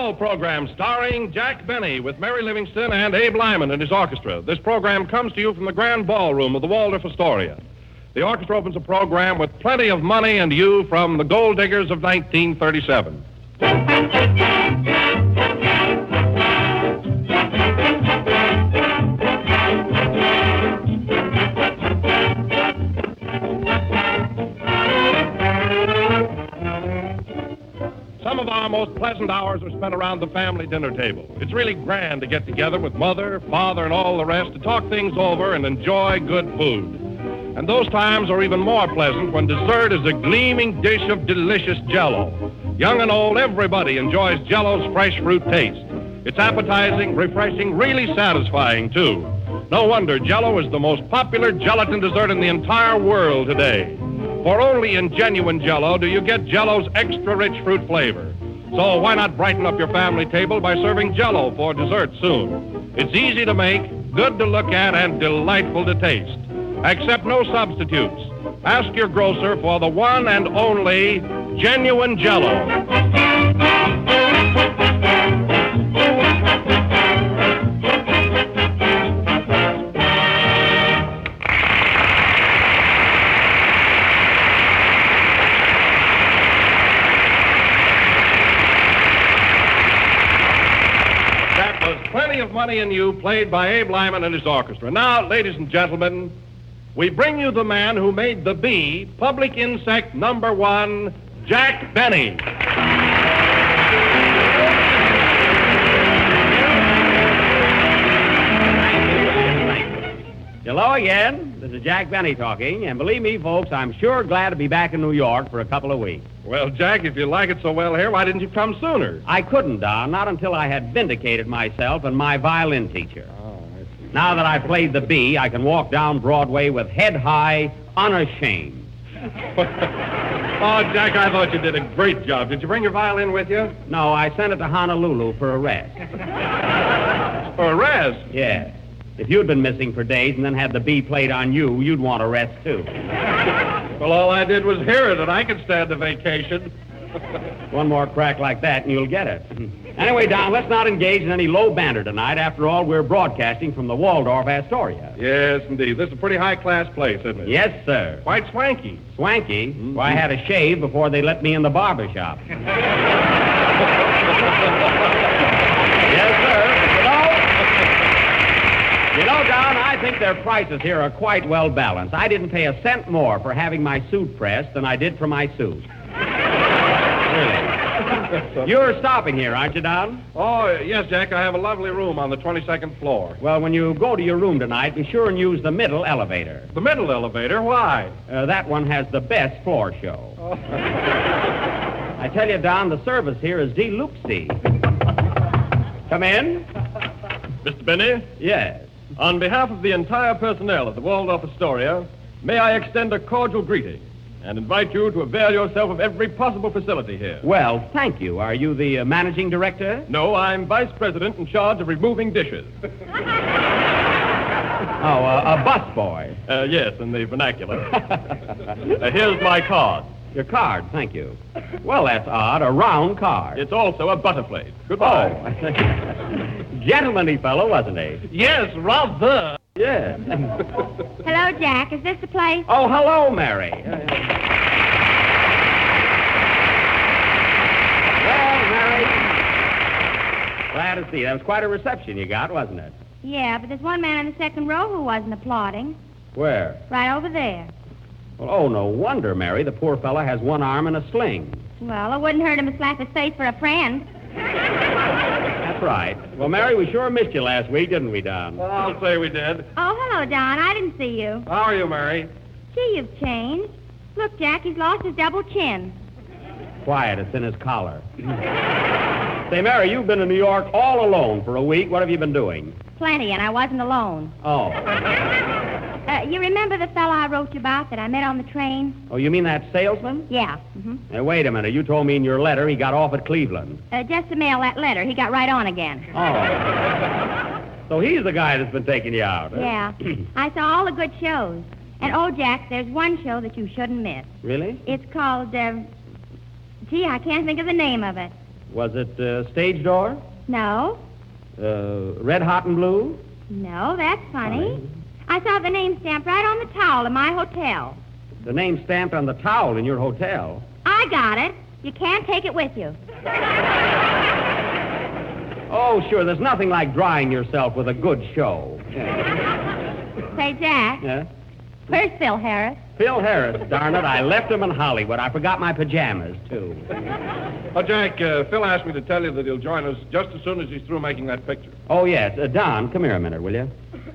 Jell-O program starring Jack Benny with Mary Livingston and Abe Lyman and his orchestra. This program comes to you from the Grand Ballroom of the Waldorf Astoria. The orchestra opens the program with Plenty of Money and You from the Gold Diggers of 1937. Some of our most pleasant hours are spent around the family dinner table. It's really grand to get together with mother, father, and all the rest to talk things over and enjoy good food. And those times are even more pleasant when dessert is a gleaming dish of delicious Jell-O. Young and old, everybody enjoys Jell-O's fresh fruit taste. It's appetizing, refreshing, really satisfying, too. No wonder Jell-O is the most popular gelatin dessert in the entire world today. For only in genuine Jell-O do you get Jell-O's extra-rich fruit flavor. So why not brighten up your family table by serving Jell-O for dessert soon? It's easy to make, good to look at, and delightful to taste. Accept no substitutes. Ask your grocer for the one and only genuine Jell-O. Plenty of Money in You, played by Abe Lyman and his orchestra. Now, ladies and gentlemen, we bring you the man who made the bee public insect number one, Jack Benny. Hello again. This is Jack Benny talking, and believe me, folks, I'm sure glad to be back in New York for a couple of weeks. Well, Jack, if you like it so well here, why didn't you come sooner? I couldn't, Don, not until I had vindicated myself and my violin teacher. Oh, I see. Now that I've played the bee, I can walk down Broadway with head high, unashamed. Oh, Jack, I thought you did a great job. Did you bring your violin with you? No, I sent it to Honolulu for a rest. For a rest? Yeah. If you'd been missing for days and then had the bee played on you, you'd want a rest, too. Well, all I did was hear it, and I could stand a vacation. One more crack like that, and you'll get it. Anyway, Don, let's not engage in any low banter tonight. After all, we're broadcasting from the Waldorf Astoria. Yes, indeed. This is a pretty high-class place, isn't it? Yes, sir. Quite swanky. Swanky? Mm-hmm. Well, I had a shave before they let me in the barber shop. Yes, sir. You know, Don, I think their prices here are quite well balanced. I didn't pay a cent more for having my suit pressed than I did for my suit. Really. You're stopping here, aren't you, Don? Oh, yes, Jack. I have a lovely room on the 22nd floor. Well, when you go to your room tonight, be sure and use the middle elevator. The middle elevator? Why? That one has the best floor show. Oh. I tell you, Don, the service here is deluxe-y. Come in. Mr. Benny? Yes. On behalf of the entire personnel of the Waldorf Astoria, may I extend a cordial greeting and invite you to avail yourself of every possible facility here. Well, thank you. Are you the managing director? No, I'm vice president in charge of removing dishes. A busboy. Yes, in the vernacular. Here's my card. Your card, thank you. Well, that's odd. A round card. It's also a butterfly. Goodbye. Oh. Gentlemanly fellow, wasn't he? Yes, rather. Yes. Hello, Jack. Is this the place? Oh, hello, Mary. Well, Mary. Glad to see you. That was quite a reception you got, wasn't it? Yeah, but there's one man in the second row who wasn't applauding. Where? Right over there. Well, oh, no wonder, Mary. The poor fellow has one arm in a sling. Well, it wouldn't hurt him to slap his face for a friend. That's right. Well, Mary, we sure missed you last week, didn't we, Don? Well, I'll say we did. Oh, hello, Don. I didn't see you. How are you, Mary? Gee, you've changed. Look, Jack, he's lost his double chin. Quiet, it's in his collar. Say, Mary, you've been in New York all alone for a week. What have you been doing? Plenty, and I wasn't alone. Oh. You remember the fellow I wrote you about that I met on the train? Oh, you mean that salesman? Yeah. Mm-hmm. Hey, wait a minute. You told me in your letter he got off at Cleveland. Just to mail that letter. He got right on again. Oh. So he's the guy that's been taking you out. Huh? Yeah. I saw all the good shows. And, oh, Jack, there's one show that you shouldn't miss. Really? It's called, gee, I can't think of the name of it. Was it stage door? No. Red, hot, and blue? No, that's funny. I saw the name stamped right on the towel in my hotel. The name stamped on the towel in your hotel? I got it. You can't take it with you. Oh, sure. There's nothing like drying yourself with a good show. Say, Jack. Yeah? Where's Phil Harris? Phil Harris, darn it. I left him in Hollywood. I forgot my pajamas, too. Oh, Jack, Phil asked me to tell you that he'll join us just as soon as he's through making that picture. Oh, yes. Don, come here a minute, will you?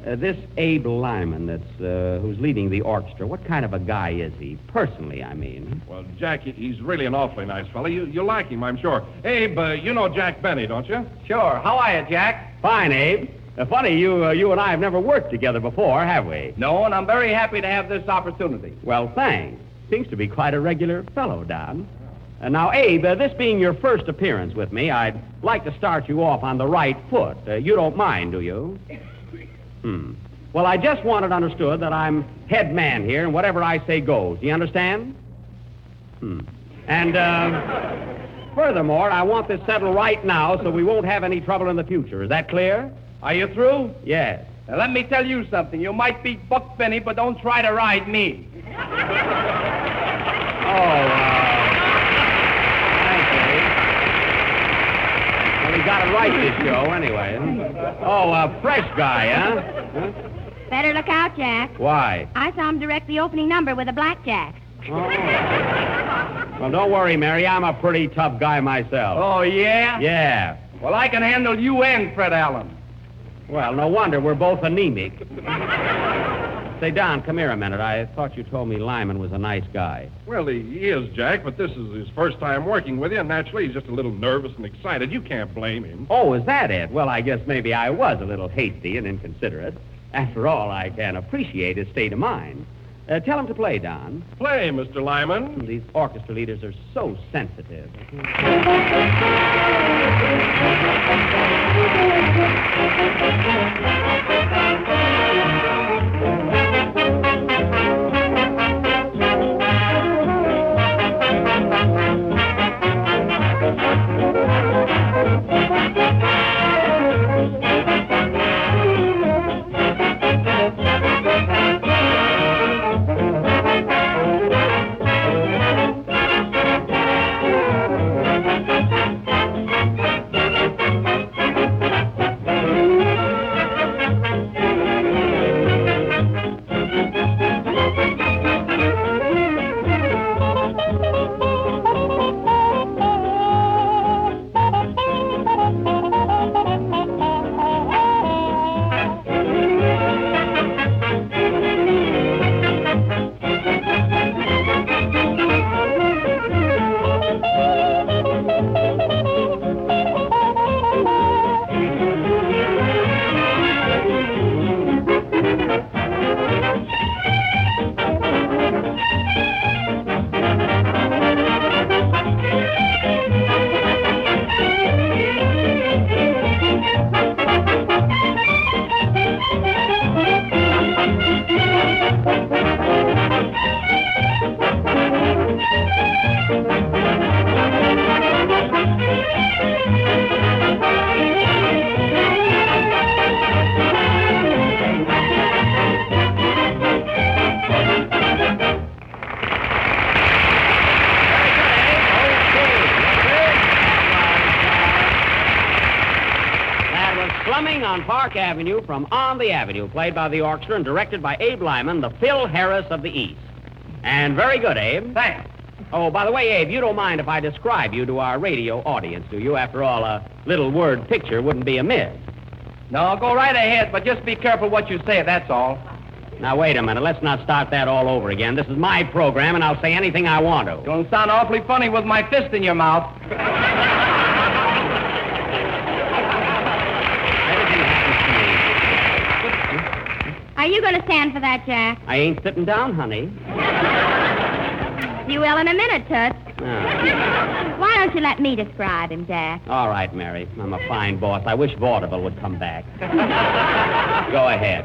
This Abe Lyman who's leading the orchestra, what kind of a guy is he? Personally, I mean. Well, Jack, he's really an awfully nice fellow. You like him, I'm sure. Abe, you know Jack Benny, don't you? Sure. How are you, Jack? Fine, Abe. Funny, you and I have never worked together before, have we? No, and I'm very happy to have this opportunity. Well, thanks. Seems to be quite a regular fellow, Don. Now, Abe, this being your first appearance with me, I'd like to start you off on the right foot. You don't mind, do you? Well, I just want it understood that I'm head man here, and whatever I say goes. Do you understand? And, furthermore, I want this settled right now so we won't have any trouble in the future. Is that clear? Are you through? Yes. Now, let me tell you something. You might beat Buck Benny, but don't try to ride me. Well, he got it right this show, anyway. Oh, a fresh guy, huh? Better look out, Jack. Why? I saw him direct the opening number with a blackjack. Oh. Well, don't worry, Mary. I'm a pretty tough guy myself. Oh, yeah? Yeah. Well, I can handle you and Fred Allen. Well, no wonder. We're both anemic. Say, Don, come here a minute. I thought you told me Lyman was a nice guy. Well, he is, Jack, but this is his first time working with you, and naturally he's just a little nervous and excited. You can't blame him. Oh, is that it? Well, I guess maybe I was a little hasty and inconsiderate. After all, I can appreciate his state of mind. Tell him to play, Don. Play, Mr. Lyman. These orchestra leaders are so sensitive. On Park Avenue from On the Avenue, played by the orchestra and directed by Abe Lyman, the Phil Harris of the East. And very good, Abe. Thanks. Oh, by the way, Abe, you don't mind if I describe you to our radio audience, do you? After all, a little word picture wouldn't be amiss. No, go right ahead, but just be careful what you say, that's all. Now, wait a minute. Let's not start that all over again. This is my program, and I'll say anything I want to. You're going to sound awfully funny with my fist in your mouth. Are you going to stand for that, Jack? I ain't sitting down, honey. You will in a minute, Toots. Oh. Why don't you let me describe him, Jack? All right, Mary. I'm a fine boss. I wish vaudeville would come back. Go ahead.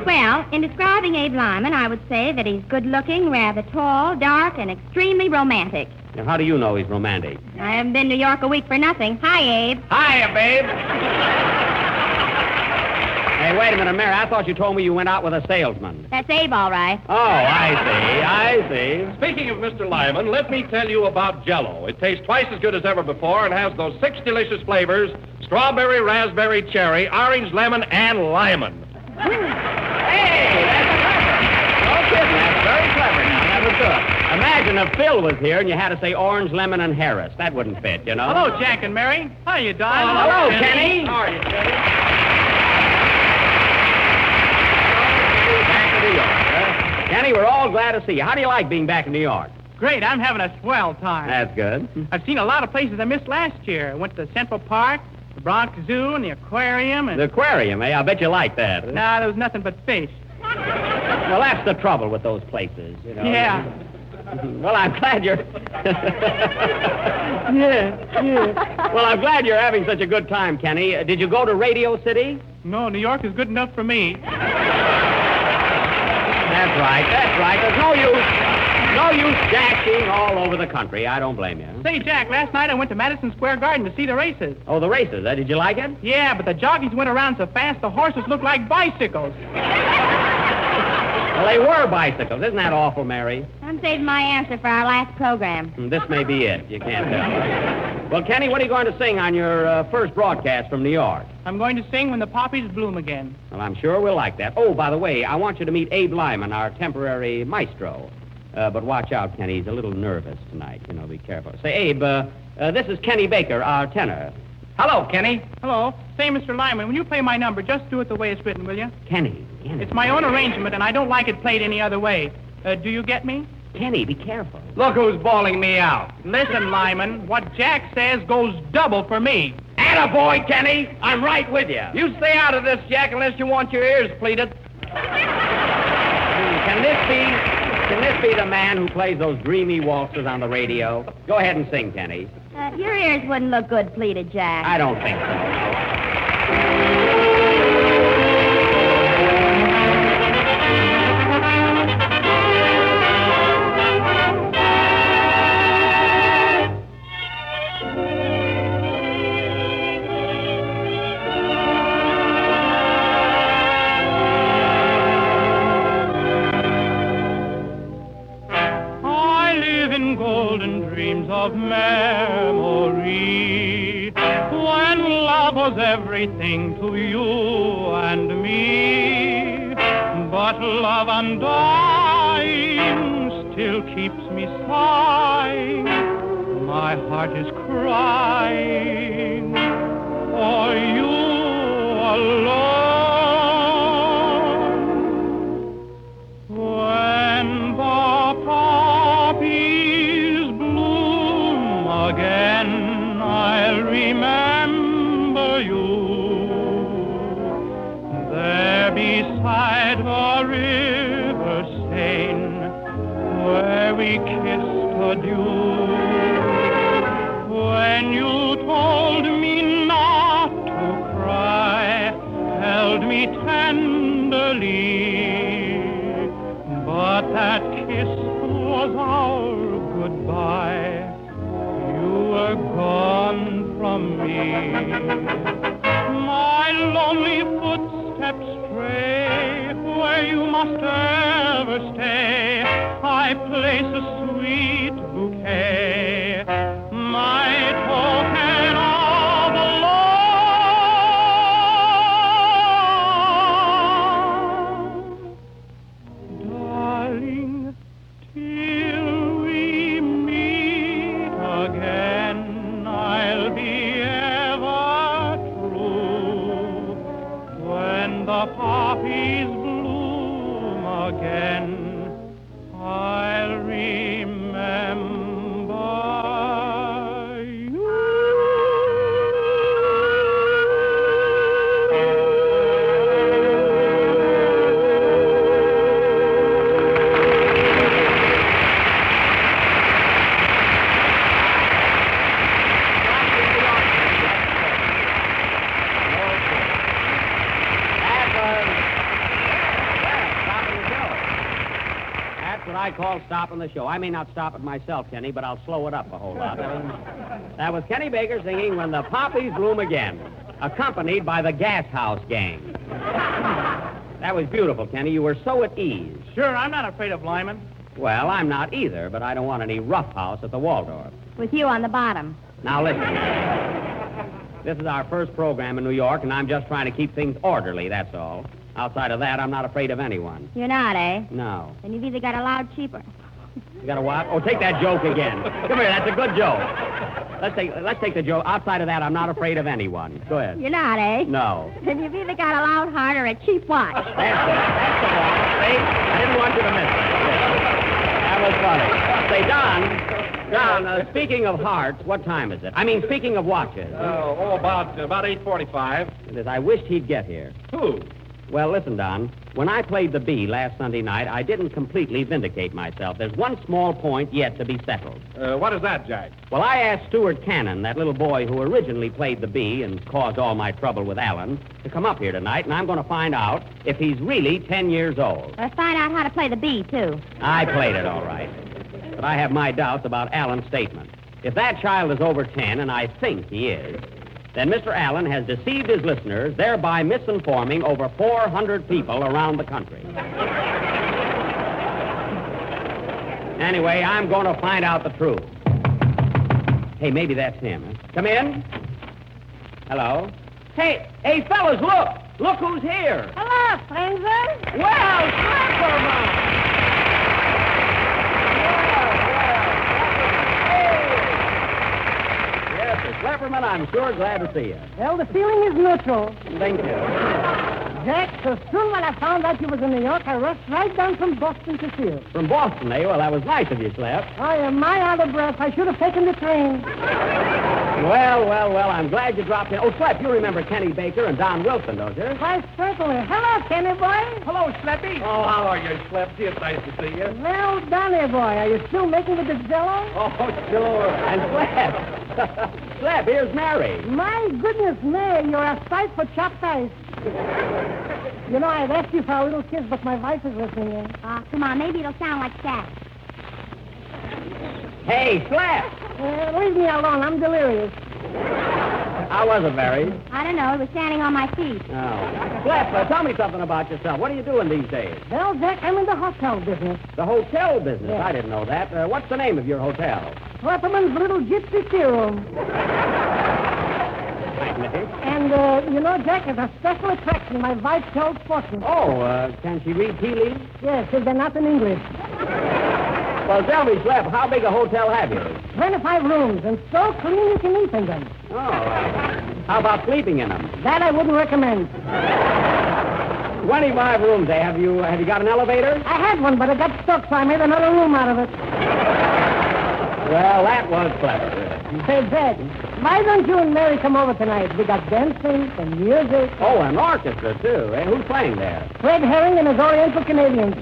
Well, in describing Abe Lyman, I would say that he's good-looking, rather tall, dark, and extremely romantic. Now, how do you know he's romantic? I haven't been to New York a week for nothing. Hi, Abe. Hiya, babe. Hey, wait a minute, Mary. I thought you told me you went out with a salesman. That's Abe, all right. Oh, I see. Speaking of Mr. Lyman, let me tell you about Jell-O. It tastes twice as good as ever before and has those 6 delicious flavors: strawberry, raspberry, cherry, orange, lemon, and lemon. Hey, that's clever. No kidding, that's very clever now. That was good. Imagine if Phil was here and you had to say orange, lemon, and Harris. That wouldn't fit, you know. Hello, Jack and Mary. How you, darling? Hello, Kenny. How are you, Kenny? Back to New York, huh? Kenny, we're all glad to see you. How do you like being back in New York? Great, I'm having a swell time. That's good. I've seen a lot of places I missed last year. I went to Central Park, the Bronx Zoo, and the aquarium, and... The aquarium, eh? I bet you like that. Huh? Nah, there was nothing but fish. Well, that's the trouble with those places, you know. Yeah. Well, I'm glad you're... yeah. Well, I'm glad you're having such a good time, Kenny. Did you go to Radio City? No, New York is good enough for me. That's right. There's no use dashing all over the country. I don't blame you. Say, Jack, last night I went to Madison Square Garden to see the races. Oh, the races, Did you like it? Yeah, but the jockeys went around so fast the horses looked like bicycles. Well, they were bicycles. Isn't that awful, Mary? I'm saving my answer for our last program. This may be it. You can't tell. Well, Kenny, what are you going to sing on your first broadcast from New York? I'm going to sing When the Poppies Bloom Again. Well, I'm sure we'll like that. Oh, by the way, I want you to meet Abe Lyman, our temporary maestro. But watch out, Kenny. He's a little nervous tonight. You know, be careful. Say, Abe, this is Kenny Baker, our tenor. Hello, Kenny. Hello. Say, Mr. Lyman, when you play my number, just do it the way it's written, will you? Kenny. It's my own arrangement, and I don't like it played any other way. Do you get me? Kenny, be careful. Look who's bawling me out. Listen, Lyman, what Jack says goes double for me. Attaboy, Kenny. I'm right with you. You stay out of this, Jack, unless you want your ears pleated. Can this be the man who plays those dreamy waltzes on the radio? Go ahead and sing, Kenny. Your ears wouldn't look good pleated, Jack. I don't think so. Of memory, when love was everything to you and me, but love undying still keeps me sighing. My heart is crying for you alone. When the poppies again, I'll remember you there beside the river Seine, where we kissed adieu. When you told me not to cry, held me tenderly, but that kiss was our goodbye. You were gone from me. My lonely footsteps stray where you must ever stay. I place a sweet bouquet, my token of love. Darling, till call stopping the show. I may not stop it myself, Kenny, but I'll slow it up a whole lot. That was Kenny Baker singing When the Poppies Bloom Again, accompanied by the Gas House Gang. That was beautiful, Kenny. You were so at ease. Sure, I'm not afraid of Lyman. Well, I'm not either, but I don't want any roughhouse at the Waldorf. With you on the bottom. Now, listen. This is our first program in New York, and I'm just trying to keep things orderly, that's all. Outside of that, I'm not afraid of anyone. You're not, eh? No. Then you've either got a loud cheaper. You got a what? Oh, take that joke again. Come here, that's a good joke. Let's take the joke. Outside of that, I'm not afraid of anyone. Go ahead. You're not, eh? No. Then you've either got a loud heart or a cheap watch. That's it. That's the one. See? I didn't want you to miss it. That was funny. Say, Don, speaking of hearts, what time is it? I mean, speaking of watches. About 8:45. It is, I wished he'd get here. Who? Well, listen, Don. When I played the bee last Sunday night, I didn't completely vindicate myself. There's one small point yet to be settled. What is that, Jack? Well, I asked Stuart Canin, that little boy who originally played the bee and caused all my trouble with Alan, to come up here tonight, and I'm going to find out if he's really 10 years old. Let's find out how to play the bee, too. I played it all right. But I have my doubts about Alan's statement. If that child is over 10, and I think he is, then Mr. Allen has deceived his listeners, thereby misinforming over 400 people around the country. Anyway, I'm going to find out the truth. Hey, maybe that's him. Huh? Come in. Hello. Hey, fellas, look. Look who's here. Hello, stranger. Well, Slapperman. Slapperman, I'm sure glad to see you. Well, the feeling is neutral. Thank you. Jack, so soon when I found out you was in New York, I rushed right down from Boston to see you. From Boston, eh? Well, that was nice of you, Slap. I am my out of breath. I should have taken the train. Well, I'm glad you dropped in. Oh, Slap, you remember Kenny Baker and Don Wilson, don't you? Why, certainly. Hello, Kenny boy. Hello, Slappy. Oh, how are you, Slapsy? It's nice to see you. Well, Donny boy, are you still making with the Jell-O? Oh, sure. And Slap. Slap, here's Mary. My goodness, May, you're a sight for chopped ice. You know, I'd asked you for a little kiss, but my wife is listening in. Oh, come on, maybe it'll sound like that. Hey, Slap. Leave me alone. I'm delirious. How was it, Mary? I don't know. It was standing on my feet. Oh. Slap, tell me something about yourself. What are you doing these days? Well, Jack, I'm in the hotel business. The hotel business? Yeah. I didn't know that. What's the name of your hotel? Slapperman's Little Gypsy Tea Room. And, you know, Jack, it's a special attraction. My wife tells fortune. Oh, can she read tea leaves? Yes, if they're not in English. Well, tell me, Slap, how big a hotel have you? 25 rooms, and so clean you can eat in them. Oh, how about sleeping in them? That I wouldn't recommend. 25 rooms, eh? Have you got an elevator? I had one, but it got stuck, so I made another room out of it. Well, that was clever. Say, Jack, why don't you and Mary come over tonight? We got dancing and music. Oh, an orchestra, too, eh? Who's playing there? Fred Herring and his Oriental Canadians.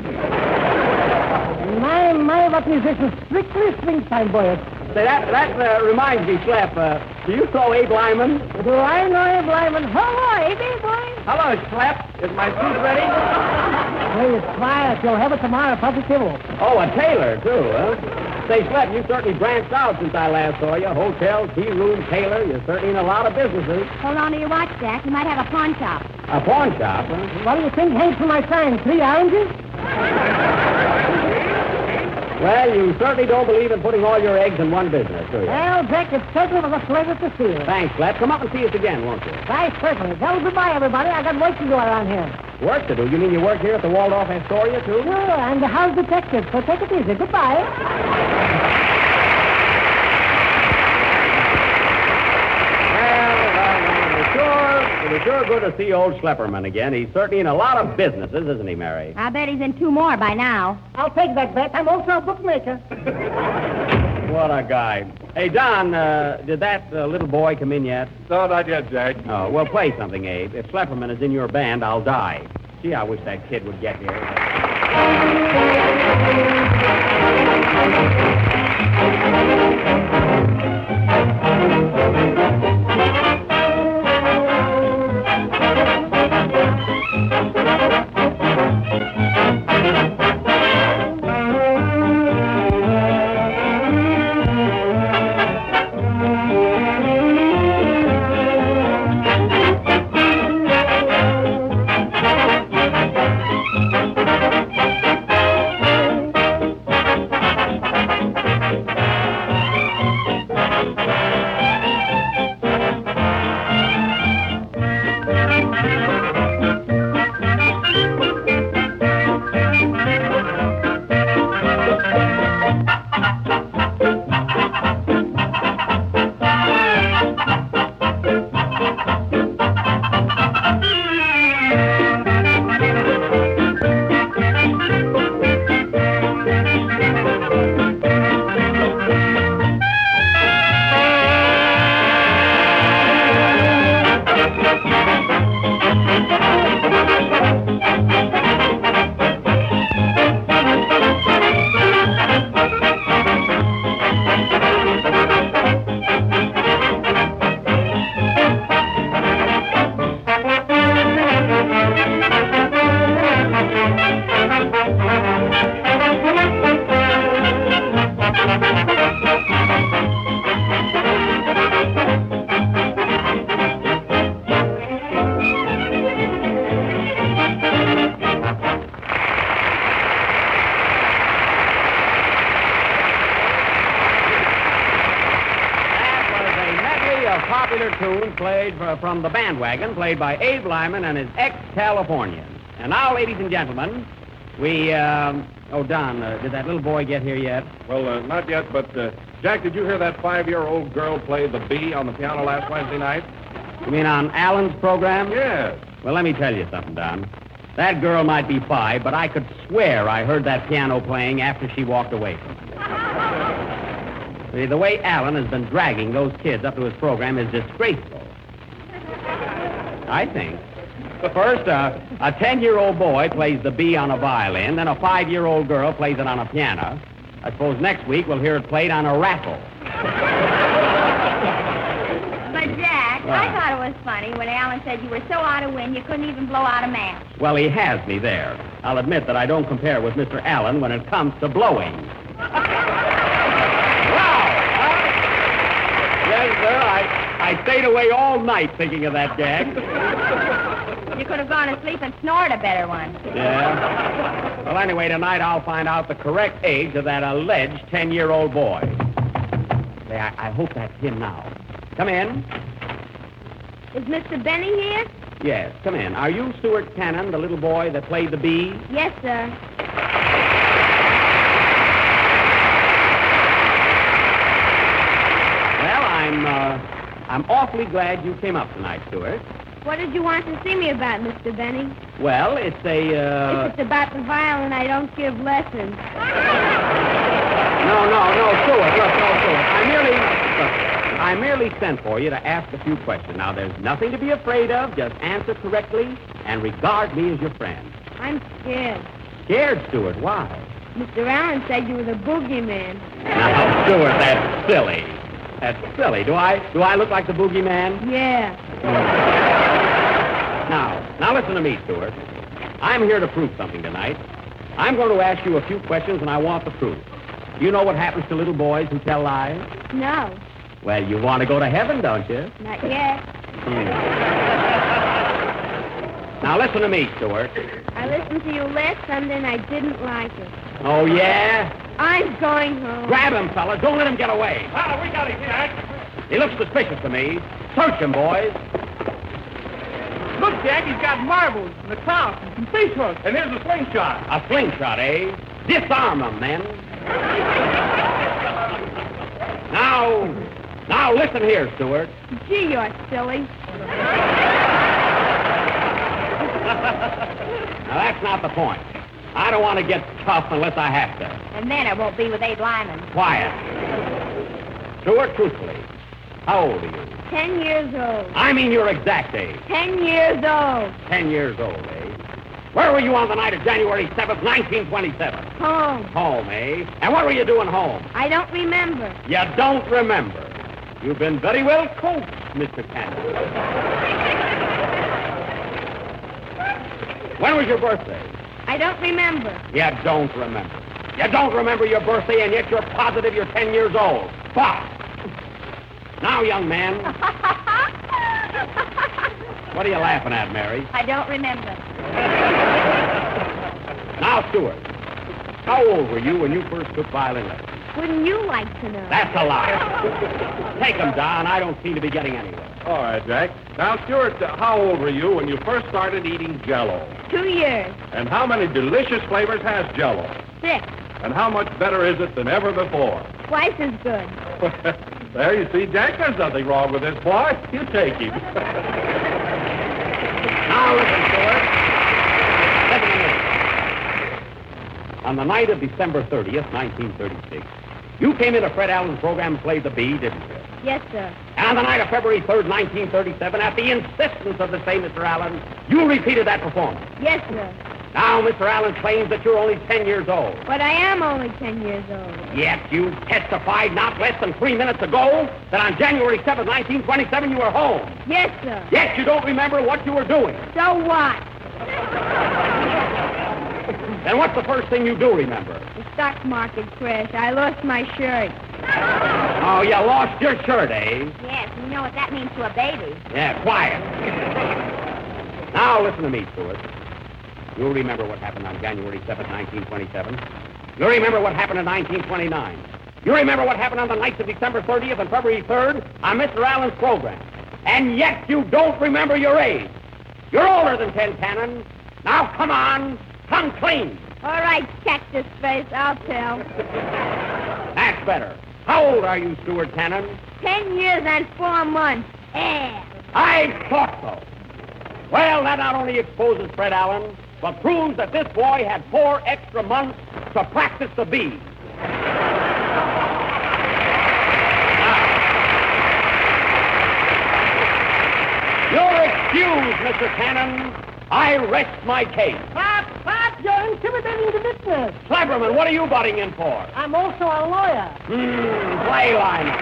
My, what musicians. Strictly swing time, boys. Say, that reminds me, Slap, do you throw Abe Lyman? Do I know Abe Lyman? Hello, Abe, boy. Hello, Slap. Is my suit ready? Please, quiet. You'll have it tomorrow, positive. Oh, a tailor, too, huh? Say, Slap, you certainly branched out since I last saw you. Hotel, tea room, tailor. You're certainly in a lot of businesses. Hold on to your watch, Jack. You might have a pawn shop. A pawn shop, huh? What do you think hangs from my sign? 3 oranges? Well, you certainly don't believe in putting all your eggs in one business, do you? Well, Jack, it certainly was a pleasure to see you. Thanks, Slap. Come up and see us again, won't you? Right, certainly. Tell goodbye, everybody. I got work to do around here. Work to do? You mean you work here at the Waldorf Astoria, too? Sure, I'm the house detective, so take it easy. Goodbye. It is sure good to see old Schlepperman again. He's certainly in a lot of businesses, isn't he, Mary? I bet he's in 2 more by now. I'll take that bet. I'm also a bookmaker. What a guy. Hey, Don, did that little boy come in yet? No, not yet, Jack. Oh, well, play something, Abe. If Schlepperman is in your band, I'll die. Gee, I wish that kid would get here. Popular tune played from the bandwagon, played by Abe Lyman and his ex-Californians. And now, ladies and gentlemen, we, Don, did that little boy get here yet? Well, not yet, but, Jack, did you hear that 5-year-old girl play the bee on the piano last Wednesday night? You mean on Alan's program? Yes. Well, let me tell you something, Don. That girl might be 5, but I could swear I heard that piano playing after she walked away from me. The way Alan has been dragging those kids up to his program is disgraceful. I think. First, a 10-year-old boy plays the bee on a violin, then a 5-year-old girl plays it on a piano. I suppose next week we'll hear it played on a raffle. But, Jack, I thought it was funny when Alan said you were so out of wind you couldn't even blow out a match. Well, he has me there. I'll admit that I don't compare with Mr. Allen when it comes to blowing. Yes, sir, I stayed away all night thinking of that gag. You could have gone to sleep and snored a better one. Yeah? Well, anyway, tonight I'll find out the correct age of that alleged 10-year-old boy. Say, I hope that's him now. Come in. Is Mr. Benny here? Yes, come in. Are you Stuart Canin, the little boy that played the bee? Yes, sir. Well, I'm awfully glad you came up tonight, Stuart. What did you want to see me about, Mr. Benny? Well, it's a, If it's about the violin, I don't give lessons. No, Stuart. Look, no, Stuart. I merely sent for you to ask a few questions. Now, there's nothing to be afraid of. Just answer correctly and regard me as your friend. I'm scared. Scared, Stuart? Why? Mr. Allen said you were the boogeyman. Now, Stuart, that's silly. That's silly. Do I look like the boogeyman? Yeah. Now listen to me, Stuart. I'm here to prove something tonight. I'm going to ask you a few questions, and I want the proof. You know what happens to little boys who tell lies? No, Well, you want to go to heaven, don't you? not yet. Now listen to me, Stuart. I listened to you last Sunday and I didn't like it. Oh, yeah? I'm going home. Grab him, fellas. Don't let him get away. Ah, we got him, Jack. He looks suspicious to me. Search him, boys. Look, Jack, he's got marbles and a clout and some fish hooks. And here's the slingshot. A slingshot, eh? Disarm them, then. Now listen here, Stuart. Gee, you're silly. Now, that's not the point. I don't want to get tough unless I have to. And then I won't be with Abe Lyman. Quiet. Stuart, truthfully, how old are you? 10 years old. I mean your exact age. 10 years old. 10 years old, eh? Where were you on the night of January 7th, 1927? Home. Home, eh? And what were you doing home? I don't remember. You don't remember. You've been very well coached, Mr. Canin. When was your birthday? I don't remember. You don't remember. You don't remember your birthday, and yet you're positive you're 10 years old. Fuck! Now, young man. What are you laughing at, Mary? I don't remember. Now, Stuart, how old were you when you first took violin lessons? Wouldn't you like to know? That's a lie. Take them, Don. I don't seem to be getting anywhere. All right, Jack. Now, Stuart, how old were you when you first started eating Jell-O? 2 years. And how many delicious flavors has Jell-O? 6. And how much better is it than ever before? Twice as good. There, you see, Jack, there's nothing wrong with this boy. You take him. Now listen, Stuart. Listen to me. On the night of December 30th, 1936, you came into Fred Allen's program and played the bee, didn't you? Yes, sir. And on the night of February 3rd, 1937, at the insistence of the same Mr. Allen, you repeated that performance. Yes, sir. Now, Mr. Allen claims that you're only 10 years old. But I am only 10 years old. Yet you testified not less than 3 minutes ago that on January 7th, 1927, you were home. Yes, sir. Yet you don't remember what you were doing. So what? Then what's the first thing you do remember? The stock market crash. I lost my shirt. Oh, you lost your shirt, eh? Yes, you know what that means to a baby. Yeah, quiet. Now listen to me, Stuart. You'll remember what happened on January 7th, 1927. You'll remember what happened in 1929. You remember what happened on the nights of December 30th and February 3rd on Mr. Allen's program. And yet you don't remember your age. You're older than 10, Canin. Now, come on. Come clean. All right, Cactus Face, I'll tell. That's better. How old are you, Stuart Canin? 10 years and 4 months. Yeah. I thought so. Well, that not only exposes Fred Allen, but proves that this boy had 4 extra months to practice the bee. You're excused, Mr. Canin. I rest my case. Pop, you're intimidating the witness. Cleverman, what are you butting in for? I'm also a lawyer. Play line.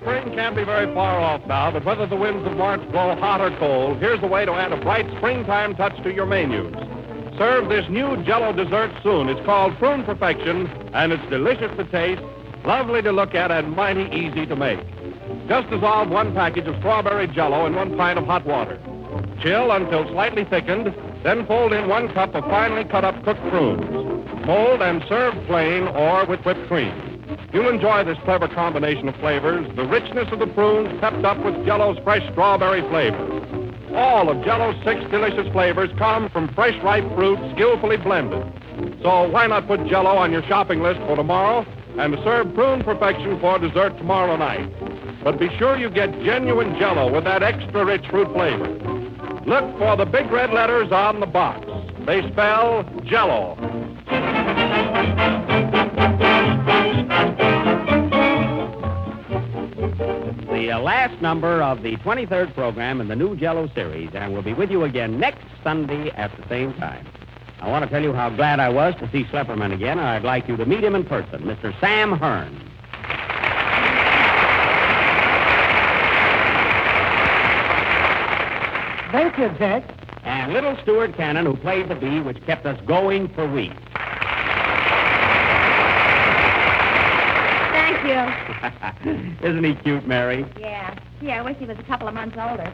Spring can't be very far off now, but whether the winds of March blow hot or cold, here's a way to add a bright springtime touch to your menus. Serve this new Jell-O dessert soon. It's called Prune Perfection, and it's delicious to taste, lovely to look at, and mighty easy to make. Just dissolve 1 package of strawberry Jell-O in 1 pint of hot water. Chill until slightly thickened, then fold in 1 cup of finely cut up cooked prunes. Mold and serve plain or with whipped cream. You'll enjoy this clever combination of flavors, the richness of the prunes pepped up with Jell-O's fresh strawberry flavor. All of Jell-O's 6 delicious flavors come from fresh ripe fruit skillfully blended. So why not put Jell-O on your shopping list for tomorrow and serve Prune Perfection for dessert tomorrow night? But be sure you get genuine Jell-O with that extra rich fruit flavor. Look for the big red letters on the box. They spell Jell-O. It's the last number of the 23rd program in the new Jell-O series, and we'll be with you again next Sunday at the same time. I want to tell you how glad I was to see Schlepperman again, and I'd like you to meet him in person, Mr. Sam Hearn. Thank you, Jack. And little Stuart Canin, who played the bee, which kept us going for weeks. Thank you. Isn't he cute, Mary? Yeah. Gee, I wish he was a couple of months older.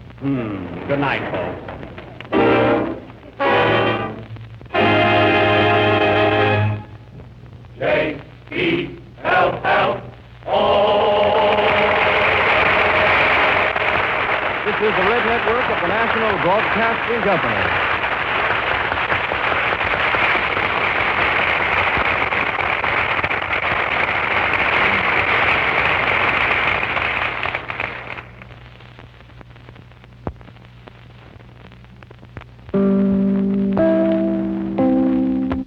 Good night, folks. This is the Red Network of the National Broadcasting Company.